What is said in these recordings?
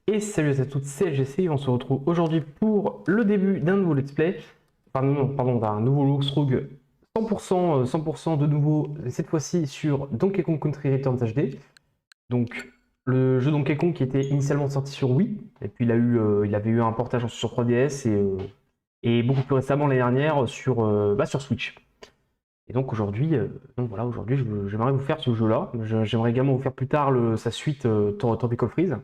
Et salut à toutes, c'est LGC, on se retrouve aujourd'hui pour le début d'un nouveau let's play, enfin non, pardon, d'un nouveau walkthrough 100% de nouveau, cette fois-ci sur Donkey Kong Country Returns HD. Donc le jeu Donkey Kong qui était initialement sorti sur Wii, et puis il avait eu un portage sur 3DS et beaucoup plus récemment l'année dernière sur Switch. Et donc aujourd'hui, voilà, j'aimerais vous faire ce jeu-là. J'aimerais également vous faire plus tard sa suite Tropical Freeze.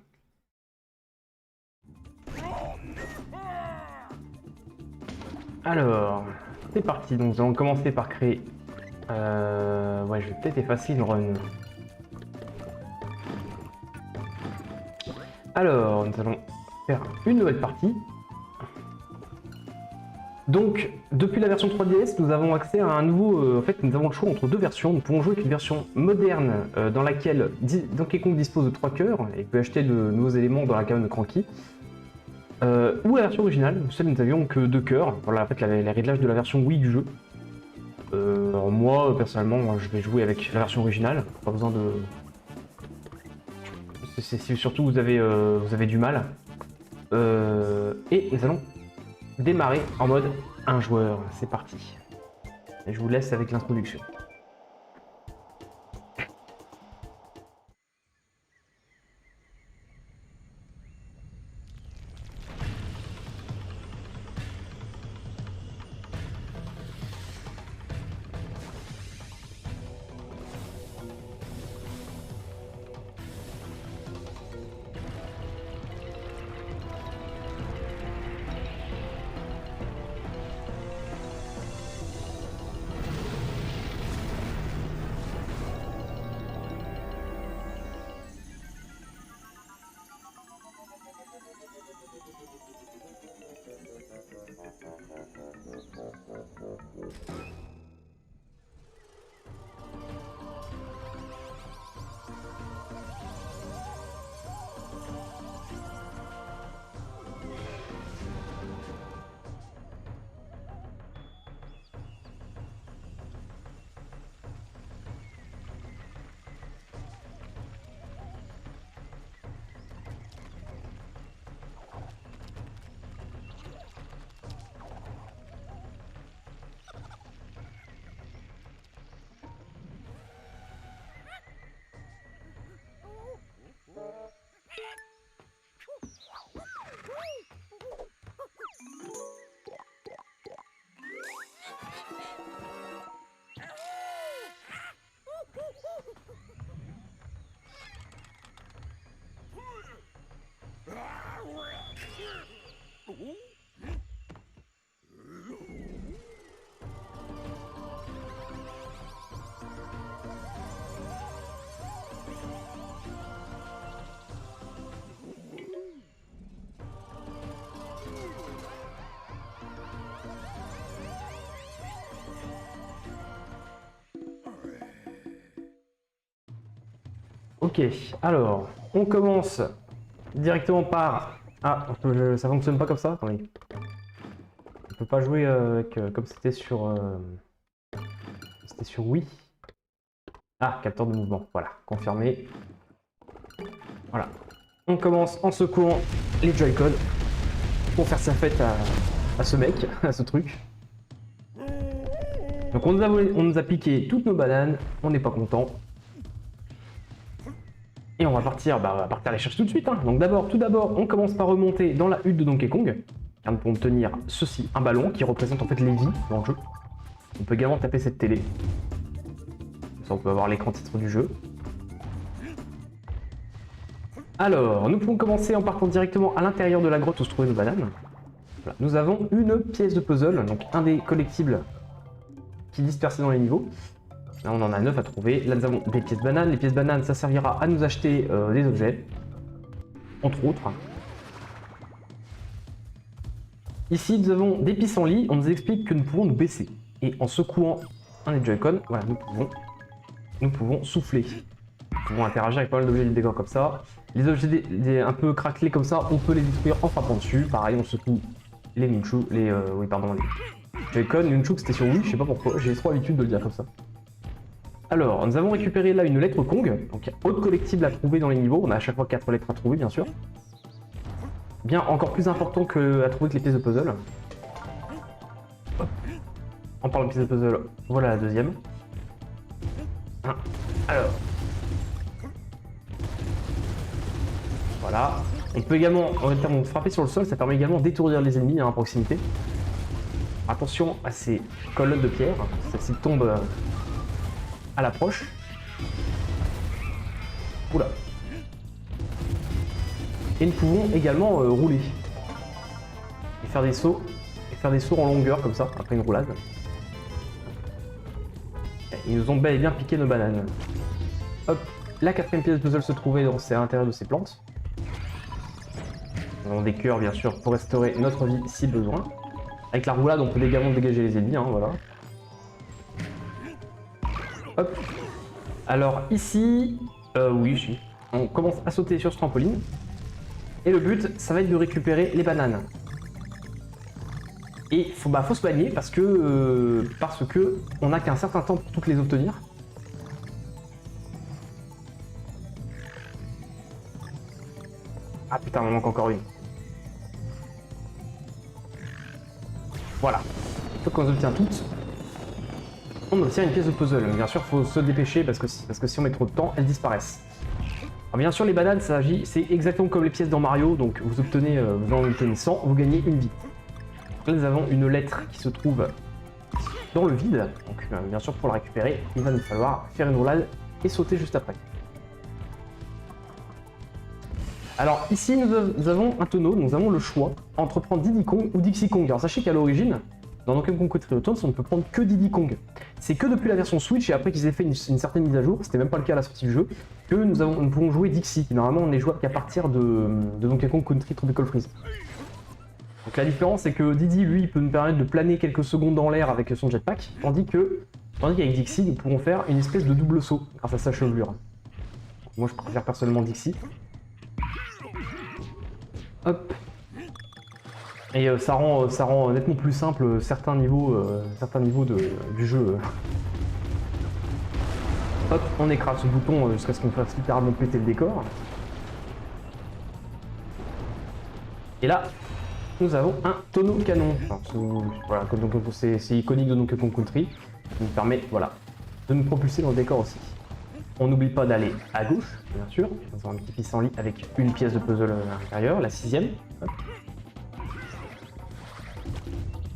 Alors, c'est parti. Donc nous allons commencer par créer. Ouais, je vais peut-être effacer une run. Alors, nous allons faire une nouvelle partie. Donc, depuis la version 3DS, nous avons accès à un nouveau... en fait, nous avons le choix entre deux versions. Nous pouvons jouer avec une version moderne dans laquelle Donkey Kong dispose de 3 cœurs et peut acheter de nouveaux éléments dans la cabane de Cranky. Ou la version originale, celle nous n'avions que 2 cœurs. Voilà, en fait, les réglages de la version Wii du jeu. Alors moi, personnellement, je vais jouer avec la version originale. Pas besoin de... C'est surtout vous avez du mal. Et nous allons démarrer en mode un joueur. C'est parti. Et je vous laisse avec l'introduction. Ok, alors, on commence directement par... Ah, ça fonctionne pas comme ça? Attendez. On peut pas jouer comme c'était sur Wii. Ah, capteur de mouvement, voilà, confirmé. Voilà. On commence en secouant les Joy-Con pour faire sa fête à ce mec, à ce truc. Donc on nous a piqué toutes nos bananes, on n'est pas content. Et on va partir les chercher tout de suite. Hein. Donc tout d'abord, on commence par remonter dans la hutte de Donkey Kong. Car nous pouvons tenir ceci, un ballon qui représente en fait les vies dans le jeu. On peut également taper cette télé. Ça, on peut avoir l'écran titre du jeu. Alors, nous pouvons commencer en partant directement à l'intérieur de la grotte où se trouvaient nos bananes. Voilà. Nous avons une pièce de puzzle, donc un des collectibles qui est dispersé dans les niveaux. Là, on en a 9 à trouver. Là, nous avons des pièces bananes. Les pièces bananes, ça servira à nous acheter des objets, entre autres. Ici, nous avons des pissenlits. On nous explique que nous pouvons nous baisser. Et en secouant un des Joy-Con, voilà, nous pouvons souffler. Nous pouvons interagir avec pas mal d'objets de décor comme ça. Les objets un peu craquelés comme ça, on peut les détruire en frappant dessus. Pareil, on secoue les Nunchuk, les Joy-Con. Nunchuk, c'était sur Wii, je sais pas pourquoi. J'ai trop l'habitude de le dire comme ça. Alors, nous avons récupéré là une lettre Kong, donc il y a autre collectible à trouver dans les niveaux, on a à chaque fois 4 lettres à trouver bien sûr. bien encore plus important que à trouver que les pièces de puzzle. Hop. En parlant de pièces de puzzle, voilà la deuxième. Alors. Voilà. On peut également, en termes de frapper sur le sol, ça permet également d'étourdir les ennemis à proximité. Attention à ces colonnes de pierre, celles-ci tombent à l'approche. Oula. Et nous pouvons également rouler. Et faire des sauts. Et faire des sauts en longueur comme ça, après une roulade. Et ils nous ont bel et bien piqué nos bananes. Hop, la quatrième pièce de puzzle se trouvait à l'intérieur de ces plantes. On a des cœurs bien sûr pour restaurer notre vie si besoin. Avec la roulade on peut également dégager les ennemis, hein, voilà. Hop. Alors ici, oui, si. On commence à sauter sur ce trampoline. Et le but, ça va être de récupérer les bananes. Et faut se bagner parce que on n'a qu'un certain temps pour toutes les obtenir. Ah putain, il en manque encore une. Voilà. Une fois qu'on obtient toutes, on obtient une pièce de puzzle. Mais bien sûr, il faut se dépêcher parce que si on met trop de temps, elles disparaissent. Alors bien sûr, les bananes, c'est exactement comme les pièces dans Mario. Donc vous en obtenez 100, vous gagnez une vie. Là, nous avons une lettre qui se trouve dans le vide. Donc bien sûr, pour la récupérer, il va nous falloir faire une roulade et sauter juste après. Alors ici, nous avons un tonneau, nous avons le choix entre prendre Diddy Kong ou Dixie Kong. Alors sachez qu'à l'origine, dans Donkey Kong Country Returns, on ne peut prendre que Diddy Kong. C'est que depuis la version Switch et après qu'ils aient fait une certaine mise à jour, c'était même pas le cas à la sortie du jeu, que nous pouvons jouer Dixie. Normalement, on n'est jouable qu'à partir de Donkey Kong Country Tropical Freeze. Donc la différence, c'est que Diddy, lui, il peut nous permettre de planer quelques secondes dans l'air avec son jetpack, tandis qu'avec Dixie, nous pouvons faire une espèce de double saut grâce à sa chevelure. Moi, je préfère personnellement Dixie. Hop. Et ça rend nettement plus simple certains niveaux du jeu. Hop, on écrase ce bouton jusqu'à ce qu'on fasse littéralement péter le décor. Et là, nous avons un tonneau canon. Voilà, c'est iconique de Donkey Kong Country. Ça nous permet, voilà, de nous propulser dans le décor aussi. On n'oublie pas d'aller à gauche, bien sûr. Nous avons un petit pissenlit avec une pièce de puzzle à l'intérieur, la 6ème. Hop.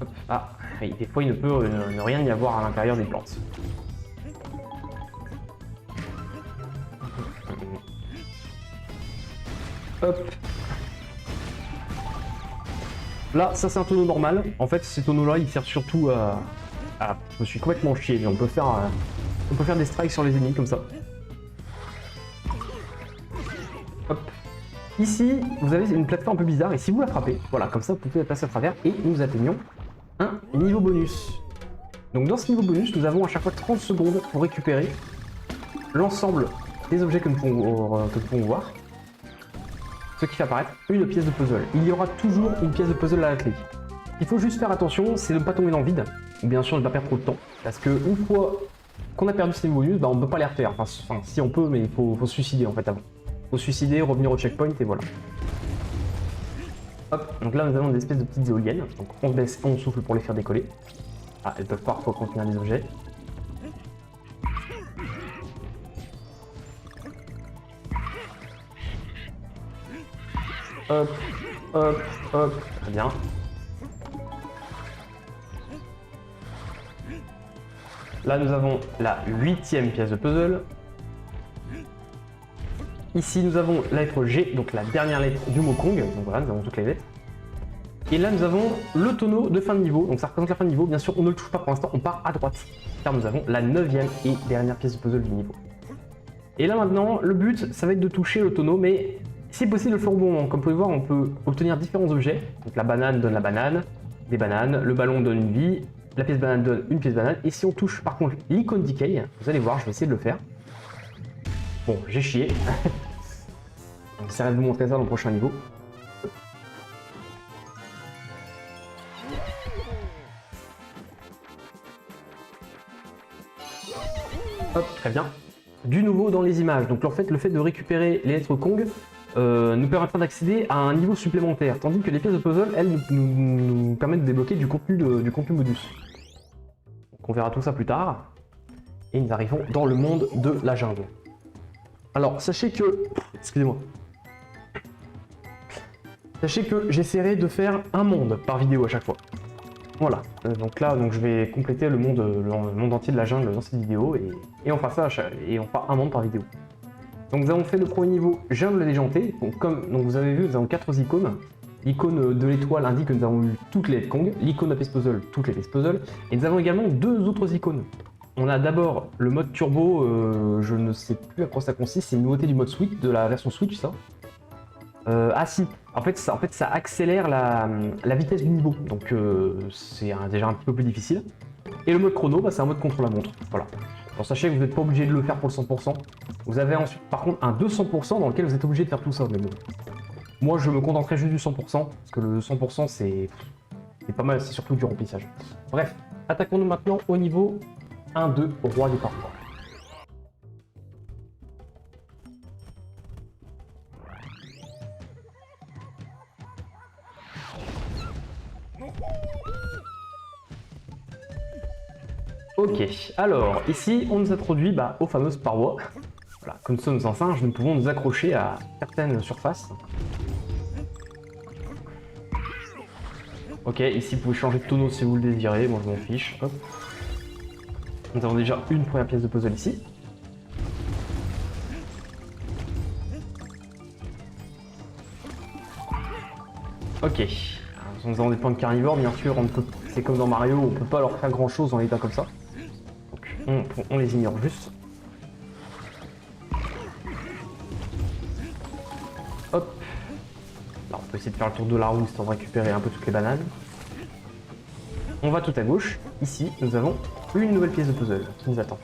Hop. Ah, oui, des fois il ne peut ne rien y avoir à l'intérieur des plantes. Hop. Là, ça c'est un tonneau normal. En fait, ces tonneaux-là, ils servent surtout à... Je me suis complètement chié, mais on peut faire des strikes sur les ennemis comme ça. Hop. Ici, vous avez une plateforme un peu bizarre et si vous la frappez, voilà, comme ça vous pouvez la passer à travers et nous atteignons un niveau bonus. Donc dans ce niveau bonus, nous avons à chaque fois 30 secondes pour récupérer l'ensemble des objets que nous pouvons voir. Ce qui fait apparaître une pièce de puzzle. Il y aura toujours une pièce de puzzle à la clé. Il faut juste faire attention, c'est de ne pas tomber dans le vide, ou bien sûr de ne pas perdre trop de temps, parce que une fois qu'on a perdu ces niveaux bonus, on ne peut pas les refaire. Enfin, si on peut, mais il faut se suicider en fait avant. Il faut se suicider, revenir au checkpoint et voilà. Hop, donc là nous avons des espèces de petites éoliennes, donc on baisse, on souffle pour les faire décoller. Ah, elles peuvent parfois contenir des objets. Hop, hop, hop, très bien. Là nous avons la 8ème pièce de puzzle. Ici nous avons la lettre G, donc la dernière lettre du mot Kong, donc voilà, nous avons toutes les lettres. Et là nous avons le tonneau de fin de niveau, donc ça représente la fin de niveau, bien sûr on ne le touche pas pour l'instant, on part à droite. Car nous avons la 9ème et dernière pièce de puzzle du niveau. Et là maintenant, le but ça va être de toucher le tonneau, mais si possible de le faire au bon moment. Comme vous pouvez voir, on peut obtenir différents objets. Donc la banane donne la banane, des bananes, le ballon donne une vie, la pièce banane donne une pièce banane. Et si on touche par contre l'icône Decay, vous allez voir, je vais essayer de le faire. Bon, j'ai chié. J'essaierai de vous montrer ça dans le prochain niveau. Hop, très bien. Du nouveau dans les images. Donc en fait, le fait de récupérer les lettres Kong nous permettra d'accéder à un niveau supplémentaire, tandis que les pièces de puzzle, elles, nous permettent de débloquer du contenu bonus. Donc on verra tout ça plus tard. Et nous arrivons dans le monde de la jungle. Alors, sachez que... Excusez-moi. Sachez que j'essaierai de faire un monde par vidéo à chaque fois. Voilà. Donc là, je vais compléter le monde entier de la jungle dans cette vidéo. Et on fera ça et on fera un monde par vidéo. Donc nous avons fait le premier niveau jungle déjantée. Donc vous avez vu, nous avons 4 icônes. L'icône de l'étoile indique que nous avons eu toutes les Kong. L'icône de la pièce puzzle, toutes les pièces puzzle. Et nous avons également 2 autres icônes. On a d'abord le mode turbo, je ne sais plus à quoi ça consiste, c'est une nouveauté du mode Switch, de la version Switch ça. Ah si, en fait ça accélère la vitesse du niveau, donc c'est déjà un petit peu plus difficile. Et le mode chrono, bah, c'est un mode contre la montre, voilà. Alors sachez que vous n'êtes pas obligé de le faire pour le 100%. Vous avez ensuite par contre un 200% dans lequel vous êtes obligé de faire tout ça. Mais bon. Moi je me contenterai juste du 100%, parce que le 100% c'est pas mal, c'est surtout du remplissage. Bref, attaquons-nous maintenant au niveau 1-2 au roi du parcours. Ok, alors ici on nous introduit aux fameuses parois. Voilà, comme nous sommes en singe, nous pouvons nous accrocher à certaines surfaces. Ok, ici vous pouvez changer de tonneau si vous le désirez, moi je m'en fiche. Hop. Nous avons déjà une première pièce de puzzle ici. Ok, alors, nous avons des plantes carnivores, bien sûr, c'est comme dans Mario, on ne peut pas leur faire grand chose en état comme ça. Donc on les ignore juste. Hop. Alors, on peut essayer de faire le tour de la roue histoire de récupérer un peu toutes les bananes. On va tout à gauche. Ici, nous avons une nouvelle pièce de puzzle qui nous attend.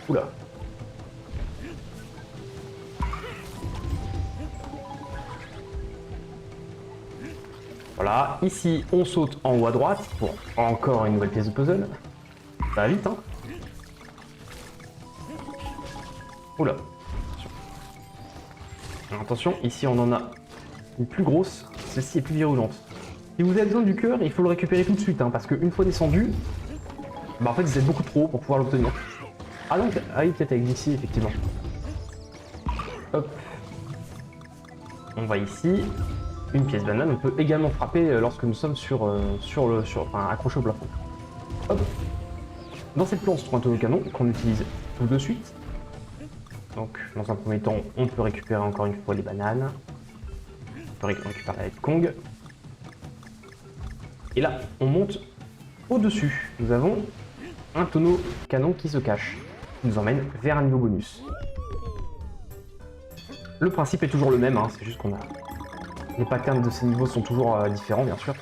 Oula. Voilà. Ici, on saute en haut à droite pour encore une nouvelle pièce de puzzle. Ça va vite, hein. Oula. Alors, attention, ici, on en a une plus grosse. Celle-ci est plus virulente. Si vous avez besoin du cœur, il faut le récupérer tout de suite, hein, parce qu'une fois descendu, en fait vous êtes beaucoup trop haut pour pouvoir l'obtenir. Ah non, ah oui, peut-être avec d'ici, effectivement. Hop. On va ici. Une pièce banane. On peut également frapper lorsque nous sommes accroché au plafond. Hop. Dans cette plante, on se trouve un tonneau canon qu'on utilise tout de suite. Donc, dans un premier temps, on peut récupérer encore une fois les bananes. On peut récupérer la Kong. Et là, on monte au-dessus. Nous avons un tonneau canon qui se cache, qui nous emmène vers un niveau bonus. Le principe est toujours le même, hein, c'est juste qu'on a... Les patterns de ces niveaux sont toujours différents, bien sûr.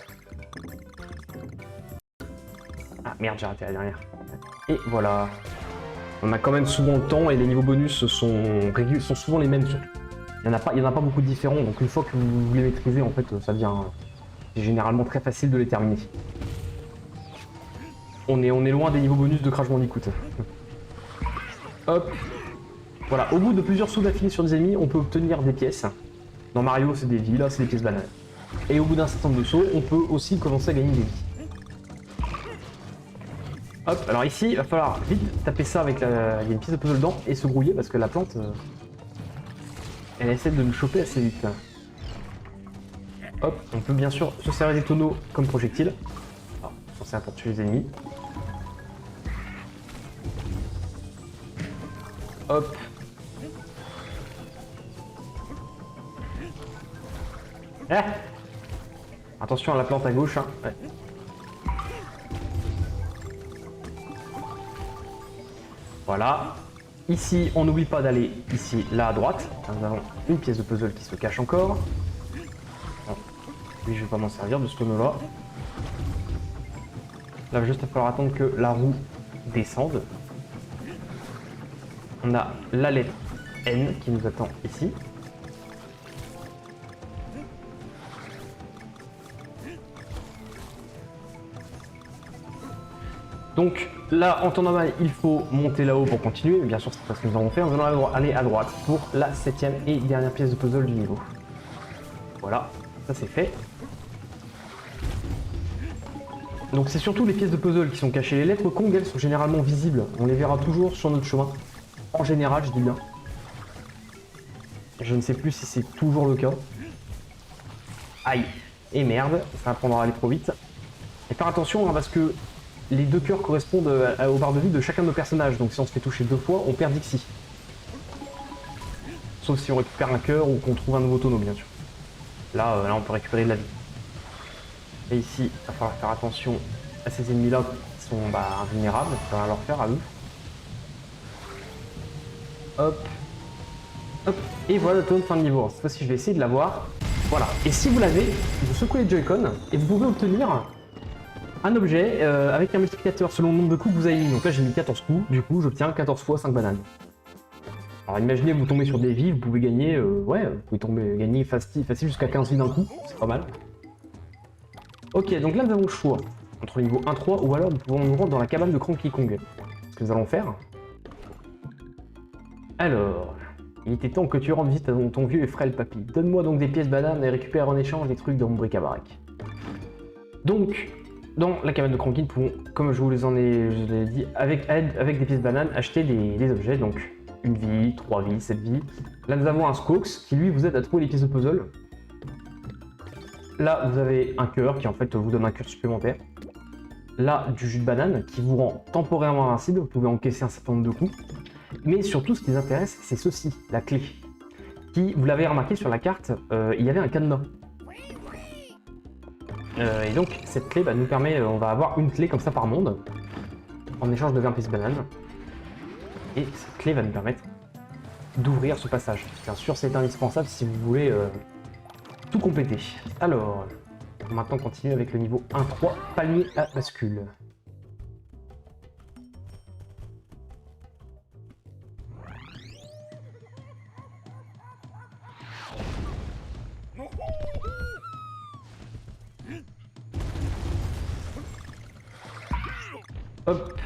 Ah merde, j'ai raté la dernière. Et voilà. On a quand même souvent le temps et les niveaux bonus sont souvent les mêmes. Il n'y en a pas beaucoup de différents, donc une fois que vous les maîtrisez, en fait, ça devient... C'est généralement très facile de les terminer. On est loin des niveaux bonus de Crash Bandicoot. Hop. Voilà, au bout de plusieurs sauts d'affilée sur des ennemis, on peut obtenir des pièces. Dans Mario, c'est des vies, là, c'est des pièces bananes. Et au bout d'un certain nombre de sauts, on peut aussi commencer à gagner des vies. Hop, alors ici, il va falloir vite taper ça avec la... Il y a une pièce de puzzle dedans et se grouiller parce que la plante, elle essaie de nous choper assez vite. Hop, on peut bien sûr se servir des tonneaux comme projectiles. Alors, on sert pour tuer les ennemis. Hop. Ah, attention à la plante à gauche. Hein. Ouais. Voilà. Ici, on n'oublie pas d'aller ici, là à droite. Nous avons une pièce de puzzle qui se cache encore. Bon. Lui, je vais pas m'en servir de ce tonneau-là. Là, juste il va falloir attendre que la roue descende. On a la lettre N qui nous attend ici. Donc là, en temps normal, il faut monter là-haut pour continuer. Bien sûr, c'est pas ce que nous avons fait. Nous allons aller à droite pour la 7e et dernière pièce de puzzle du niveau. Voilà, ça c'est fait. Donc c'est surtout les pièces de puzzle qui sont cachées. Les lettres Kong, elles sont généralement visibles. On les verra toujours sur notre chemin. En général, je dis bien. Je ne sais plus si c'est toujours le cas. Aïe. Et merde, ça va prendre à aller trop vite. Et faire attention, hein, parce que les 2 cœurs correspondent aux barres de vie de chacun de nos personnages. Donc si on se fait toucher 2 fois, on perd Dixie. Sauf si on récupère un cœur ou qu'on trouve un nouveau tonneau, bien sûr. Là, on peut récupérer de la vie. Et ici, il va falloir faire attention à ces ennemis-là qui sont invulnérables. Ça va leur faire à eux. Hop. Hop. Et voilà le tonneau de fin de niveau. Cette fois-ci, je vais essayer de l'avoir. Voilà. Et si vous l'avez, vous secouez les Joy-Con et vous pouvez obtenir un objet avec un multiplicateur selon le nombre de coups que vous avez mis. Donc là, j'ai mis 14 coups. Du coup, j'obtiens 14 fois 5 bananes. Alors imaginez, vous tombez sur des vies, vous pouvez gagner, vous pouvez gagner facile jusqu'à 15 vies d'un coup. C'est pas mal. Ok, donc là, nous avons le choix entre le niveau 1-3 ou alors nous pouvons nous rendre dans la cabane de Cranky Kong. Ce que nous allons faire. Alors... Il était temps que tu rendes visite à ton vieux et frêle papy. Donne-moi donc des pièces bananes et récupère en échange des trucs dans mon bric-à-brac. Donc, dans la cabane de Cranky, nous pouvons, comme je vous l'ai dit, avec des pièces bananes, acheter des objets. Donc, une vie, 3 vies, 7 vies. Là, nous avons un Skox qui, lui, vous aide à trouver les pièces de puzzle. Là, vous avez un cœur qui, en fait, vous donne un cœur supplémentaire. Là, du jus de banane qui vous rend temporairement invincible. Vous pouvez encaisser un certain nombre de coups. Mais surtout, ce qui les intéresse, c'est ceci, la clé. Qui, vous l'avez remarqué sur la carte, il y avait un cadenas. Et donc, cette clé nous permet, on va avoir une clé comme ça par monde, en échange de 20 pièces bananes. Et cette clé va nous permettre d'ouvrir ce passage. Bien sûr, c'est indispensable si vous voulez tout compléter. Alors, on va maintenant continuer avec le niveau 1-3, palmier à bascule. Hop.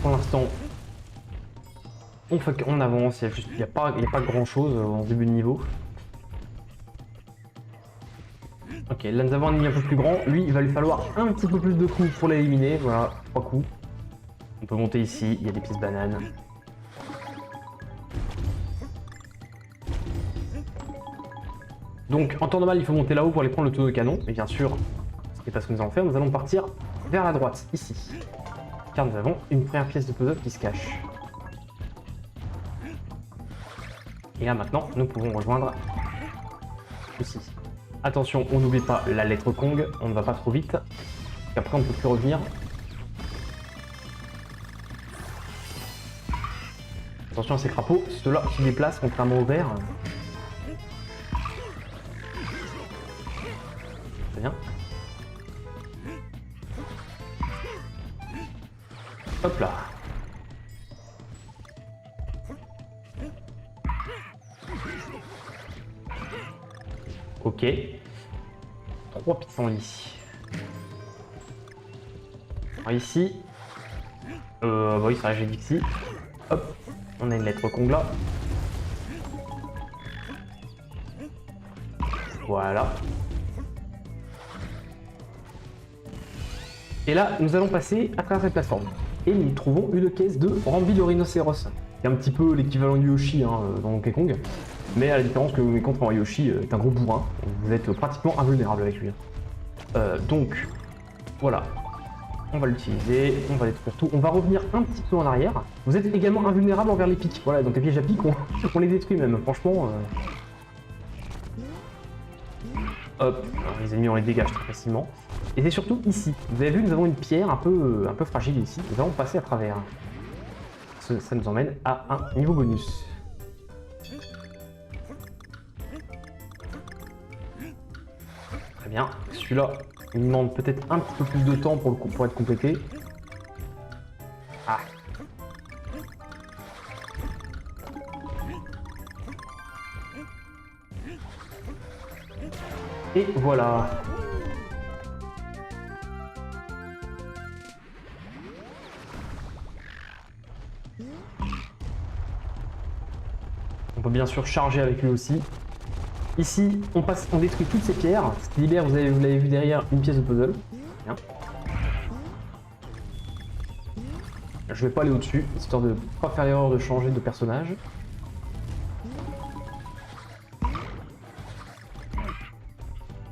Pour l'instant, on avance, il n'y a pas grand chose en début de niveau. Ok, là nous avons un ennemi un peu plus grand, lui il va lui falloir un petit peu plus de coups pour l'éliminer, voilà, 3 coups. On peut monter ici, il y a des pièces bananes. Donc en temps normal il faut monter là-haut pour aller prendre le tonneau de canon, et bien sûr, ce n'est pas ce que nous allons faire, nous allons partir vers la droite, ici. Car nous avons une première pièce de puzzle qui se cache. Et là maintenant, nous pouvons rejoindre ceci. Attention, on n'oublie pas la lettre Kong, on ne va pas trop vite. Après on ne peut plus revenir. Attention à ces crapauds, ceux-là qui déplacent contrairement au vert. Très bien. Hop là. Ok. 3 pissenlits. Alors ici. Oui, ça j'ai dit ici. Hop. On a une lettre Kong là. Voilà. Et là, nous allons passer à travers cette plateforme. Et nous trouvons une caisse de Rambi de rhinocéros. C'est un petit peu l'équivalent de Yoshi dans Donkey Kong. Mais à la différence que mes contre Yoshi est un gros bourrin. Vous êtes pratiquement invulnérable avec lui. Donc, voilà. On va l'utiliser, on va détruire tout. On va revenir un petit peu en arrière. Vous êtes également invulnérable envers les pics. Voilà, donc les pièges à pics, on les détruit même. Franchement... Hop, alors, les ennemis on les dégage très facilement. Et c'est surtout ici. Vous avez vu, nous avons une pierre un peu fragile ici. Nous allons passer à travers. Ça nous emmène à un niveau bonus. Très bien. Celui-là, il demande peut-être un petit peu plus de temps pour être complété. Ah. Et voilà. On peut bien sûr charger avec lui aussi. Ici, on détruit toutes ces pierres, ce qui libère, vous l'avez vu derrière, une pièce de puzzle. Bien. Je vais pas aller au-dessus, histoire de pas faire l'erreur de changer de personnage.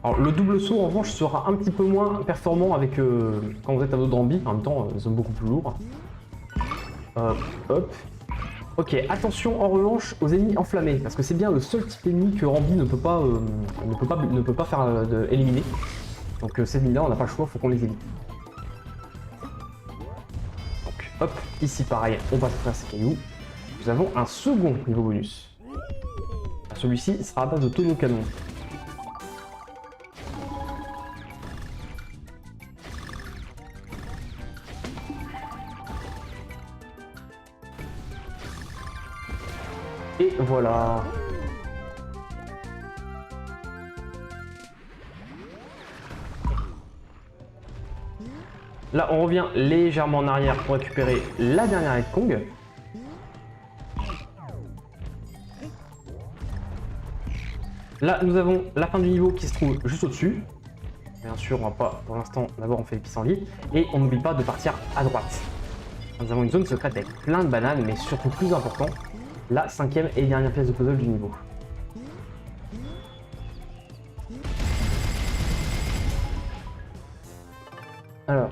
Alors le double saut en revanche sera un petit peu moins performant avec quand vous êtes à votre Rambi, en même temps ils sont beaucoup plus lourds. Hop. Ok, attention en revanche aux ennemis enflammés, parce que c'est bien le seul type d'ennemi que Rambi ne peut pas faire éliminer. Donc ces ennemis là on n'a pas le choix, faut qu'on les évite. Donc hop, ici pareil, on va faire ces cailloux. Nous avons un second niveau bonus. Celui-ci sera à base de tonneau canon. Et voilà. Là, on revient légèrement en arrière pour récupérer la dernière Red Kong. Là, nous avons la fin du niveau qui se trouve juste au-dessus. Bien sûr, on va pas, pour l'instant, d'abord on fait les pissenlits. Et on n'oublie pas de partir à droite. Nous avons une zone secrète avec plein de bananes, mais surtout plus important, la cinquième et dernière pièce de puzzle du niveau. Alors.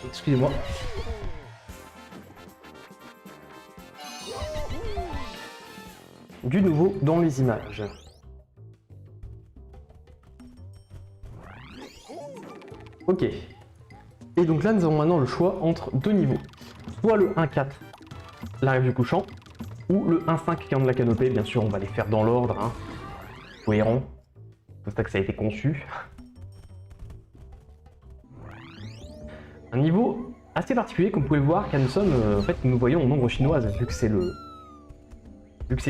Excusez-moi. Du nouveau dans les images. Ok. Et donc là, nous avons maintenant le choix entre deux niveaux. Soit le 1-4, la rêve du couchant, ou le 1-5 qui est de la canopée. Bien sûr, on va les faire dans l'ordre, hein. Cohérent. C'est ça que ça a été conçu. Un niveau assez particulier, comme vous pouvez le voir, car nous sommes, en fait, nous voyons en nombre chinoise, vu que c'est le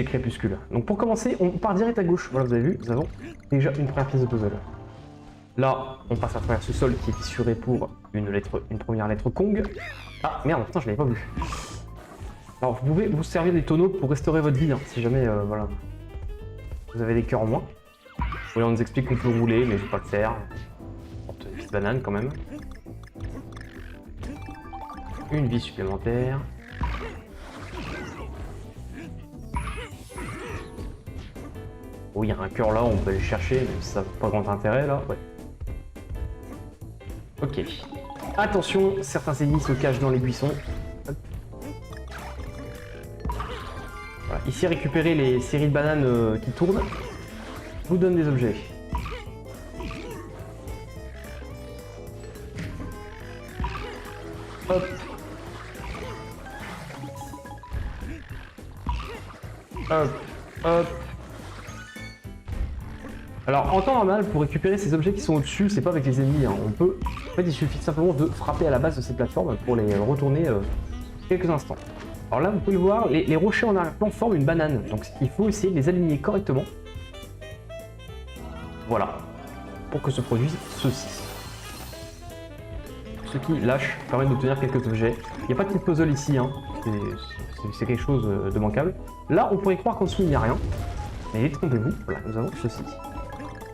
crépuscule. Donc pour commencer, on part direct à gauche. Voilà, vous avez vu, nous avons déjà une première pièce de puzzle. Là, on passe à travers ce sol qui est fissuré pour une première lettre Kong. Ah merde, putain, je l'avais pas vu. Alors vous pouvez vous servir des tonneaux pour restaurer votre vie, hein, si jamais, voilà, vous avez des cœurs en moins. Oui, on nous explique qu'on peut rouler, mais je vais pas le faire. On porte une petite banane quand même. Une vie supplémentaire. Oh, il y a un cœur là, on peut aller chercher, mais ça n'a pas grand intérêt là. Ouais. Ok. Attention, certains ennemis se cachent dans les buissons. Hop. Voilà. Ici, récupérer les séries de bananes qui tournent vous donne des objets. Hop. Hop. Hop. Alors en temps normal, pour récupérer ces objets qui sont au-dessus, c'est pas avec les ennemis, hein. On peut. En fait, il suffit simplement de frapper à la base de ces plateformes pour les retourner quelques instants. Alors là, vous pouvez le voir, les rochers en arrière-plan forment une banane, donc il faut essayer de les aligner correctement. Voilà, pour que se produise ceci. Ce qui lâche permet d'obtenir quelques objets. Il n'y a pas de petit puzzle ici, hein. C'est quelque chose de manquable. Là, on pourrait croire qu'en dessous il n'y a rien, mais détrompez-vous, voilà, nous avons ceci.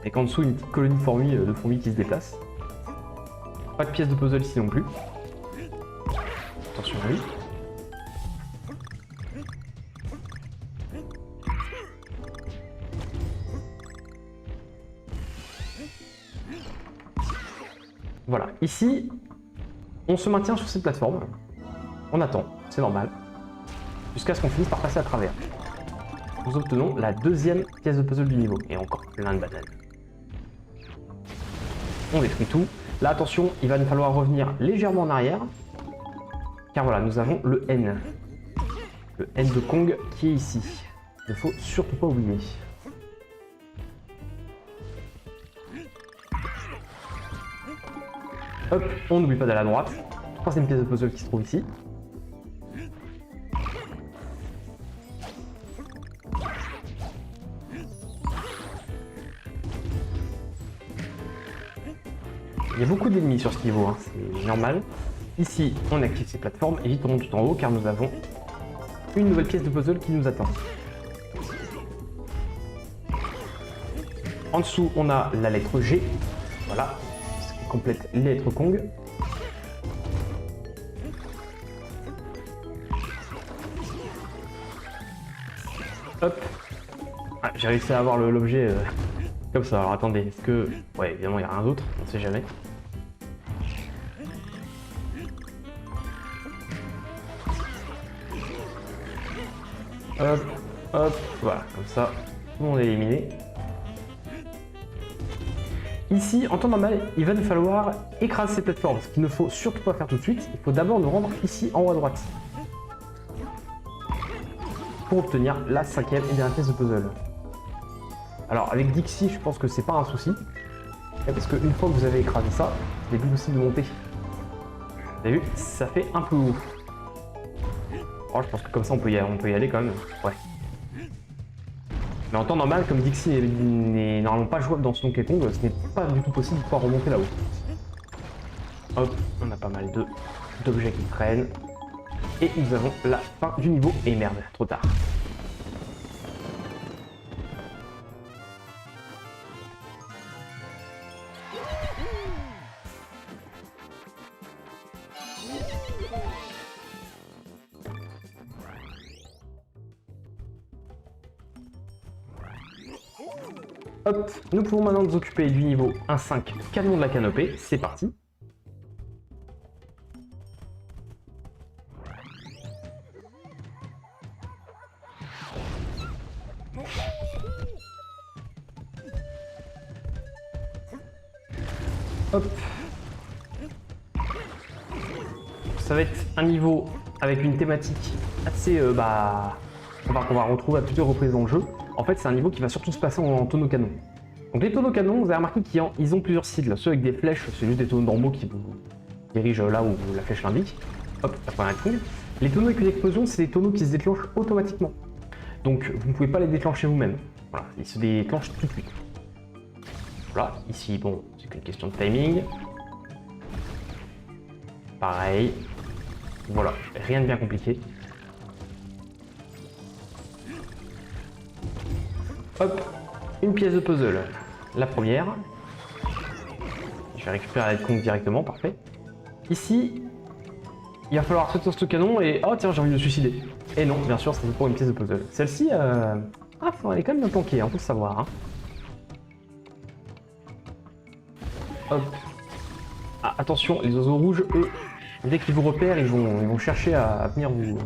Et qu'en dessous, une petite colonie de fourmis qui se déplace. Pas de pièce de puzzle ici non plus. Attention à lui. Voilà, ici, on se maintient sur cette plateforme. On attend, c'est normal. Jusqu'à ce qu'on finisse par passer à travers. Nous obtenons la deuxième pièce de puzzle du niveau. Et encore plein de bananes. On détruit tout. Là, attention, il va nous falloir revenir légèrement en arrière. Car voilà, nous avons le N. Le N de Kong qui est ici. Il ne faut surtout pas oublier. Hop, on n'oublie pas d'aller à droite. Troisième pièce de puzzle qui se trouve ici. Il y a beaucoup d'ennemis sur ce niveau, hein, c'est normal. Ici, on active ces plateformes, évitons tout en haut car nous avons une nouvelle pièce de puzzle qui nous attend. En dessous, on a la lettre G. Voilà, ce qui complète les lettres Kong. Hop. Ah, j'ai réussi à avoir l'objet comme ça. Alors attendez, est-ce que... Ouais, évidemment, il n'y a rien d'autre, on sait jamais. Hop, hop, voilà, comme ça, tout le monde est éliminé. Ici, en temps normal, il va nous falloir écraser ces plateformes, ce qu'il ne faut surtout pas faire tout de suite. Il faut d'abord nous rendre ici en haut à droite pour obtenir la 5e et dernière pièce de puzzle. Alors avec Dixie, je pense que c'est pas un souci, parce qu'une fois que vous avez écrasé ça, il est plus possible de monter. Vous avez vu, ça fait un peu haut. Oh, je pense que comme ça on peut y aller quand même. Ouais. Mais en temps normal, comme Dixie n'est normalement pas jouable dans ce Donkey Kong, ce n'est pas du tout possible de pouvoir remonter là-haut. Hop, on a pas mal d'objets qui traînent. Et nous avons la fin du niveau. Et merde, trop tard. Hop, nous pouvons maintenant nous occuper du niveau 1.5 canon de la canopée. C'est parti. Hop. Ça va être un niveau avec une thématique assez qu'on va retrouver à plusieurs reprises dans le jeu. En fait, c'est un niveau qui va surtout se passer en tonneau canon. Donc les tonneaux canons, vous avez remarqué qu'ils ont plusieurs cycles. Ceux avec des flèches, c'est juste des tonneaux normaux qui vous dirigent là où la flèche l'indique. Hop, la première ligne. Les tonneaux avec une explosion, c'est des tonneaux qui se déclenchent automatiquement. Donc vous ne pouvez pas les déclencher vous-même. Voilà, ils se déclenchent tout de suite. Voilà, ici, bon, c'est qu'une question de timing. Pareil. Voilà, rien de bien compliqué. Hop, une pièce de puzzle. La première. Je vais récupérer la Kong directement, parfait. Ici, il va falloir sauter sur ce canon et... Oh tiens, j'ai envie de me suicider. Et non, bien sûr, c'est pour une pièce de puzzle. Celle-ci, elle est quand même bien planquée, on peut le savoir. Hein. Hop. Ah, attention, les oiseaux rouges, eux, dès qu'ils vous repèrent, ils vont chercher à venir vous...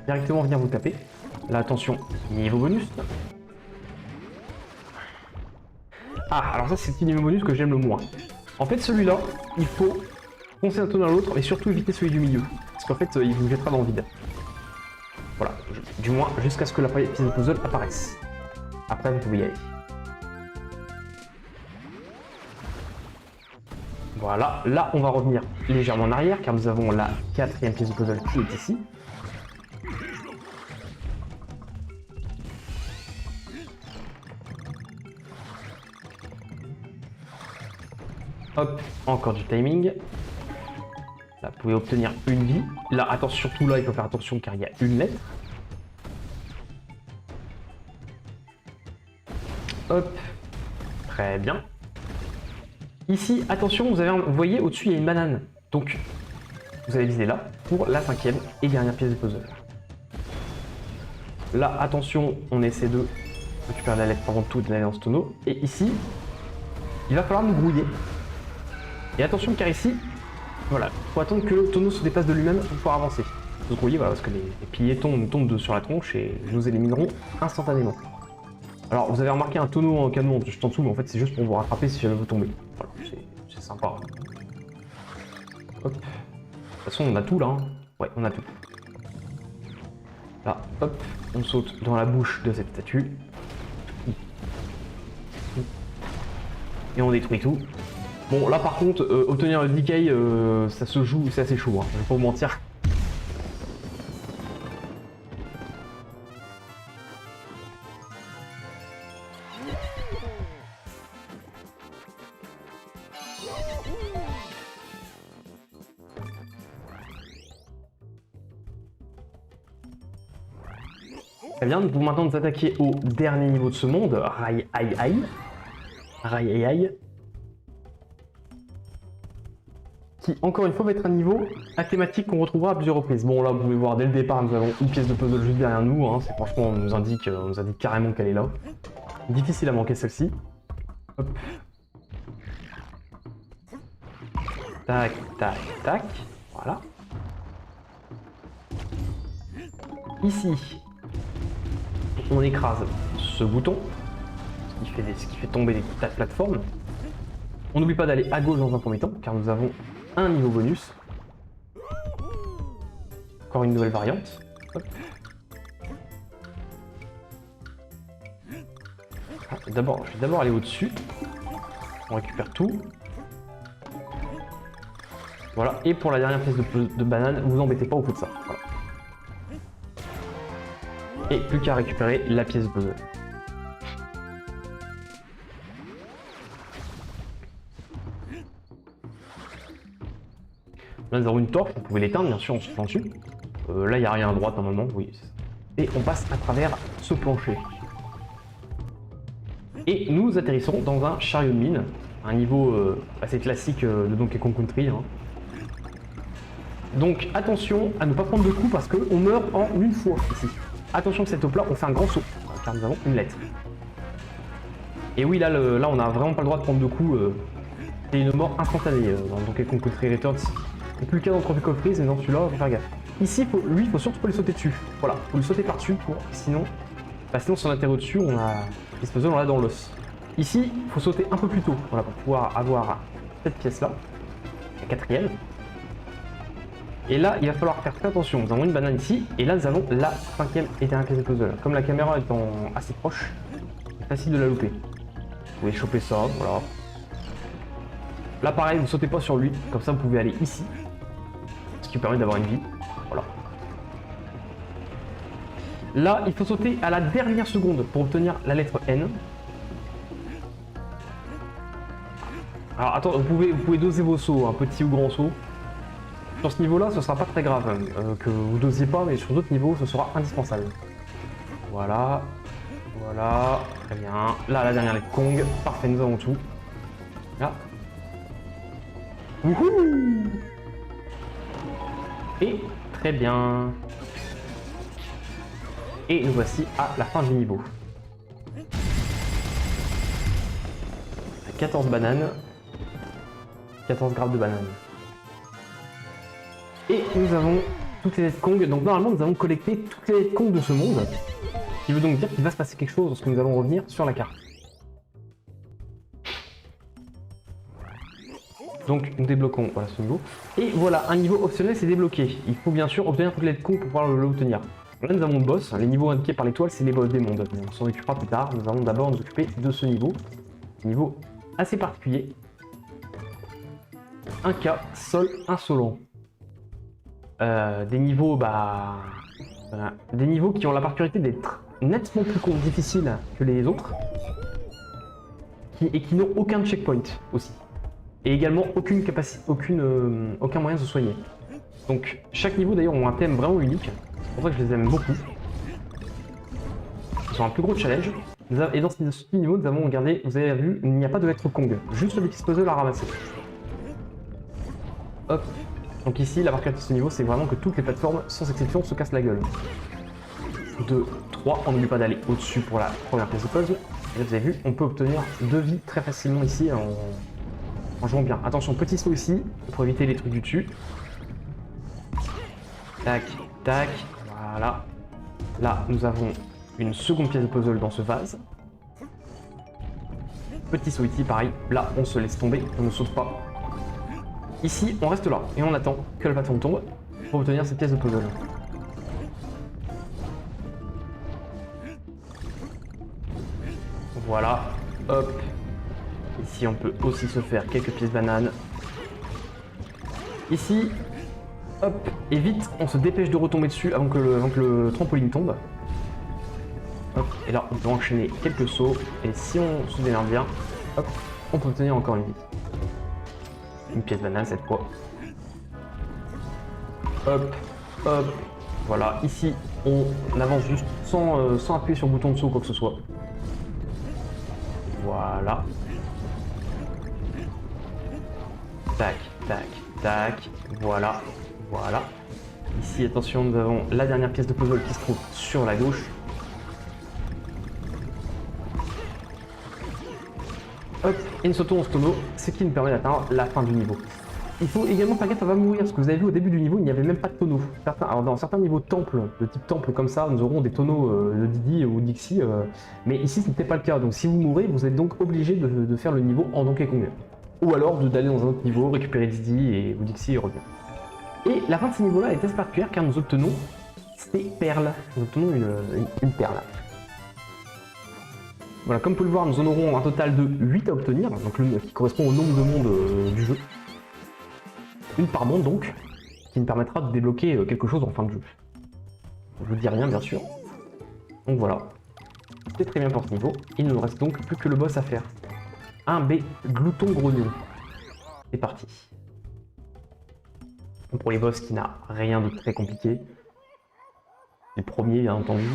directement venir vous taper. Là, attention, niveau bonus. Ah, alors ça, c'est le petit niveau bonus que j'aime le moins. En fait, celui-là, il faut foncer d'un tonneau à l'autre, mais surtout éviter celui du milieu. Parce qu'en fait, il vous jettera dans le vide. Voilà, du moins, jusqu'à ce que la pièce de puzzle apparaisse. Après, vous pouvez y aller. Voilà, là, on va revenir légèrement en arrière, car nous avons la 4e pièce de puzzle qui est ici. Hop, encore du timing. Là, vous pouvez obtenir une vie. Là, attention, surtout là, il faut faire attention car il y a une lettre. Hop, très bien. Ici, attention, vous voyez, au-dessus, il y a une banane. Donc, vous allez viser là pour la 5e et dernière pièce de puzzle. Là, attention, on essaie de récupérer la lettre avant tout d'aller dans ce tonneau. Et ici, il va falloir nous grouiller. Et attention, car ici, voilà, il faut attendre que le tonneau se dépasse de lui-même pour pouvoir avancer. Vous grouillez, voilà, parce que les piétons nous tombent sur la tronche et nous éliminerons instantanément. Alors, vous avez remarqué un tonneau en canon juste en dessous, mais en fait, c'est juste pour vous rattraper si jamais vous tombez. Voilà, c'est sympa. Hop. De toute façon, on a tout là. Hein. Ouais, on a tout. Là, hop, on saute dans la bouche de cette statue. Et on détruit tout. Bon, là par contre, obtenir le decay, ça se joue, c'est assez chaud, hein, je vais pas vous mentir. Très bien, nous pouvons maintenant nous attaquer au dernier niveau de ce monde, Rai Ai Ai. Aïe aïe aïe. Qui, encore une fois, va être un niveau à thématique qu'on retrouvera à plusieurs reprises. Bon, là, vous pouvez voir, dès le départ, nous avons une pièce de puzzle juste derrière nous. Hein. Franchement, on nous indique carrément qu'elle est là. Difficile à manquer celle-ci. Hop. Tac, tac, tac. Voilà. Ici, on écrase ce bouton, ce qui fait tomber les tas de plateformes. On n'oublie pas d'aller à gauche dans un premier temps, car nous avons un niveau bonus. Encore une nouvelle variante. Hop. Ah, je vais d'abord aller au-dessus. On récupère tout. Voilà, et pour la dernière pièce de banane, vous embêtez pas au coup de ça. Voilà. Et plus qu'à récupérer la pièce de puzzle. Là nous avons une torche, on pouvait l'éteindre bien sûr en se planchant dessus. Là il n'y a rien à droite normalement, oui. Et on passe à travers ce plancher. Et nous atterrissons dans un chariot de mine, un niveau assez classique de Donkey Kong Country. Hein. Donc attention à ne pas prendre de coups parce qu'on meurt en une fois ici. Attention que cette top là, on fait un grand saut, car nous avons une lettre. Et oui, là on n'a vraiment pas le droit de prendre de coups. C'est une mort instantanée dans Donkey Kong Country Returns. C'est plus le cas dans Tropical Freeze, mais dans celui-là, faut faire gaffe. Ici, lui, il faut surtout pas lui sauter dessus. Voilà, faut lui sauter par-dessus pour. Sinon si on atterrit au-dessus, on a. Les puzzles, on l'a dans l'os. Ici, il faut sauter un peu plus tôt, voilà, pour pouvoir avoir cette pièce-là, la quatrième. Et là, il va falloir faire très attention. Nous avons une banane ici, et là, nous avons la cinquième et dernière pièce de puzzle. Comme la caméra étant assez proche, c'est facile de la louper. Vous pouvez choper ça, voilà. Là, pareil, vous sautez pas sur lui, comme ça, vous pouvez aller ici, ce qui vous permet d'avoir une vie. Voilà. Là, il faut sauter à la dernière seconde pour obtenir la lettre N. Alors, attends, vous pouvez doser vos sauts, un petit ou grand saut. Sur ce niveau-là, ce sera pas très grave que vous dosiez pas, mais sur d'autres niveaux, ce sera indispensable. Voilà, voilà, très bien. Là, la dernière lettre Kong, parfait, nous avons tout. Là. Wouhou! Et très bien. Et nous voici à la fin du niveau. 14 bananes. 14 grammes de bananes. Et nous avons toutes les lettres Kong. Donc normalement nous avons collecté toutes les lettres Kong de ce monde. Ce qui veut donc dire qu'il va se passer quelque chose lorsque nous allons revenir sur la carte. Donc nous débloquons voilà, ce niveau. Et voilà, un niveau optionnel s'est débloqué. Il faut bien sûr obtenir toutes les lettres Kong pour pouvoir l'obtenir. Là nous avons le boss. Les niveaux indiqués par l'étoile, c'est les boss des mondes. On s'en occupera plus tard. Nous allons d'abord nous occuper de ce niveau. Niveau assez particulier. Un cas, sol insolent. Des niveaux qui ont la particularité d'être nettement plus difficiles que les autres et qui n'ont aucun checkpoint aussi et également aucun moyen de se soigner. Donc chaque niveau d'ailleurs ont un thème vraiment unique, c'est pour ça que je les aime beaucoup. Ils ont un plus gros challenge et dans ce niveau nous avons regardé, vous avez vu, il n'y a pas de lettre Kong, juste le petit puzzle à ramasser. Hop. Donc ici, la particularité de ce niveau, c'est vraiment que toutes les plateformes, sans exception, se cassent la gueule. 2, 3, on n'oublie pas d'aller au-dessus pour la première pièce de puzzle. Et là, vous avez vu, on peut obtenir 2 vies très facilement ici en jouant bien. Attention, petit saut ici, pour éviter les trucs du dessus. Tac, tac, voilà. Là, nous avons une seconde pièce de puzzle dans ce vase. Petit saut ici, pareil. Là, on se laisse tomber, on ne saute pas. Ici, on reste là et on attend que la plateforme tombe pour obtenir cette pièce de puzzle. Voilà, hop. Ici, on peut aussi se faire quelques pièces bananes. Ici, hop, et vite, on se dépêche de retomber dessus avant que le trampoline tombe. Hop, et là, on peut enchaîner quelques sauts et si on se démerde bien, hop, on peut obtenir encore une vie. Une pièce banane cette fois. Hop, hop. Voilà, ici on avance juste sans appuyer sur le bouton de saut ou quoi que ce soit. Voilà. Tac, tac, tac. Voilà, voilà. Ici, attention, nous avons la dernière pièce de puzzle qui se trouve sur la gauche. Hop, et une saut en tonneau, ce qui nous permet d'atteindre la fin du niveau. Il faut également faire gaffe, on va mourir, parce que vous avez vu au début du niveau, il n'y avait même pas de tonneau. Alors dans certains niveaux temple, de type temple comme ça, nous aurons des tonneaux de Didi ou Dixie, mais ici ce n'était pas le cas. Donc si vous mourrez, vous êtes donc obligé de faire le niveau en Donkey Kong. Ou alors d'aller dans un autre niveau, récupérer Didi et ou Dixie et revenir. Et la fin de ces niveaux-là est assez particulière car nous obtenons ces perles. Nous obtenons une perle. Voilà, comme vous pouvez le voir, nous en aurons un total de 8 à obtenir, donc qui correspond au nombre de mondes du jeu. Une par monde donc, qui nous permettra de débloquer quelque chose en fin de jeu. Je vous dis rien bien sûr. Donc voilà, c'est très bien pour ce niveau. Il ne nous reste donc plus que le boss à faire. 1B Glouton Grognon. C'est parti. Pour les boss qui n'a rien de très compliqué. Les premiers bien entendu.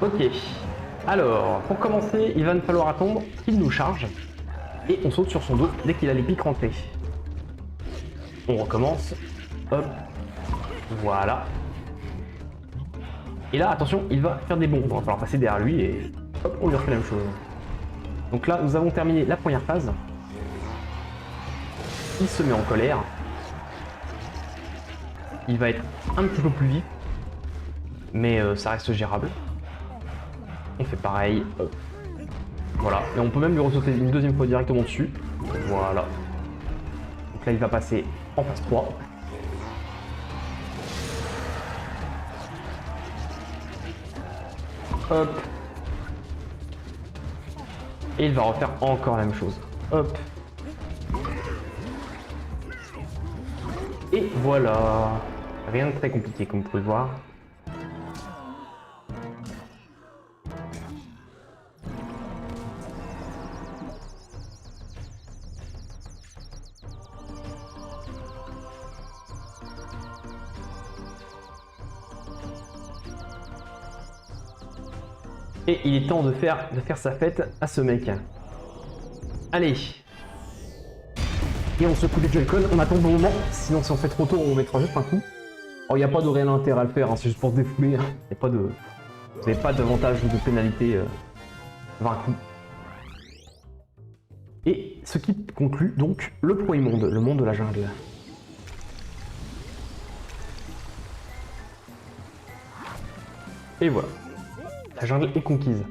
Ok, alors pour commencer, il va nous falloir attendre qu'il nous charge et on saute sur son dos dès qu'il a les pics rentrés. On recommence, hop, voilà. Et là, attention, il va faire des bonds, il va falloir passer derrière lui et hop, on lui refait la même chose. Donc là, nous avons terminé la première phase. Il se met en colère. Il va être un petit peu plus vif, mais ça reste gérable. On fait pareil, voilà, et on peut même lui ressauter une deuxième fois directement dessus, voilà. Donc là il va passer en phase 3. Hop. Et il va refaire encore la même chose, hop. Et voilà, rien de très compliqué comme vous pouvez le voir. Et il est temps de faire sa fête à ce mec. Allez. Et on secoue les Joy-Con, on attend le bon moment, sinon si on fait trop tôt, on mettra juste un coup. Alors il n'y a pas de réel intérêt à le faire, hein, c'est juste pour se défouler. Hein. Vous n'avez pas d'avantage ou de pénalité 20 coups. Et ce qui conclut donc le premier monde, le monde de la jungle. Et voilà. La jungle est conquise.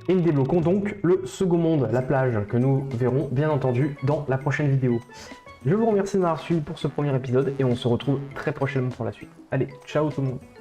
Et nous débloquons donc le second monde, la plage, que nous verrons bien entendu dans la prochaine vidéo. Je vous remercie de m'avoir suivi pour ce premier épisode et on se retrouve très prochainement pour la suite. Allez, ciao tout le monde!